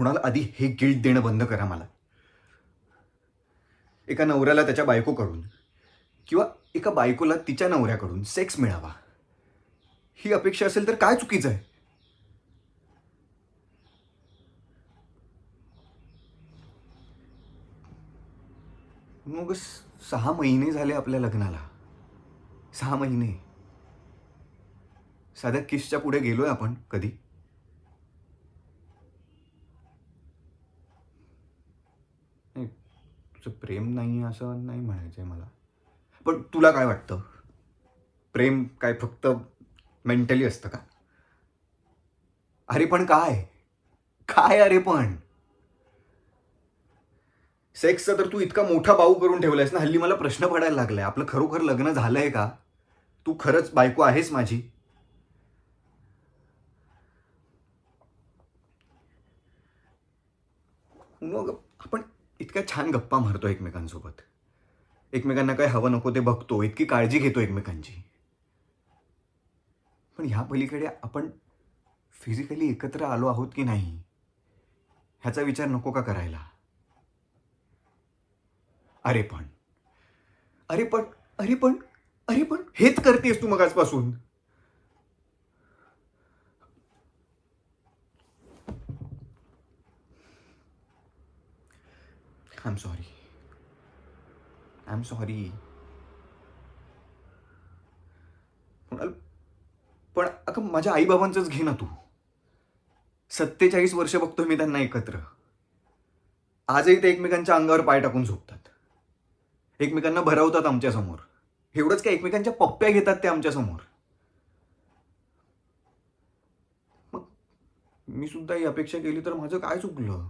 कुणाला आधी हे गिल्ट देणं बंद करा मला. एका नवऱ्याला त्याच्या बायकोकडून किंवा एका बायकोला तिच्या नवऱ्याकडून सेक्स मिळावा ही अपेक्षा असेल तर काय चुकीचं आहे? मग 6 महिने झाले आपल्या लग्नाला. 6 महिने. साध्या किसच्या पुढे गेलोय आपण कधी? नाही, तुझं प्रेम नाही असं नाही म्हणायचंय मला. पण तुला काय वाटतं? प्रेम काय फक्त मेंटली असतं का? अरे पण काय? काय अरे पण? सेक्सचा तर तू इतका मोठा बाऊ करून ठेवलायस ना, हल्ली मला प्रश्न पडायला लागलाय. आपलं खरोखर लग्न झालंय का? तू खरंच बायको आहेस माझी? मग आपण इतक्या छान गप्पा मारतो एकमेकांसोबत. एकमेकांना काय हवं नको ते बघतो, इतकी काळजी घेतो एकमेकांची. पण ह्या पलीकडे आपण फिजिकली एकत्र आलो आहोत की नाही, ह्याचा विचार नको का करायला? अरे पण, अरे पण, अरे पण, अरे पण हेच करतेस तू मगाचपासून. I am sorry. I am sorry. Kunal, पण अगं माझ्या आईबाबांचंच घे ना तू. 47 वर्ष बघतोय मी त्यांना एकत्र. आजही ते एकमेकांच्या अंगावर पाय टाकून झोपतात. एकमेकांना भरवतात आमच्यासमोर. एवढंच काय, एकमेकांच्या पप्प्या घेतात ते आमच्यासमोर. मग मी सुद्धा ही अपेक्षा केली तर माझं काय चुकलं?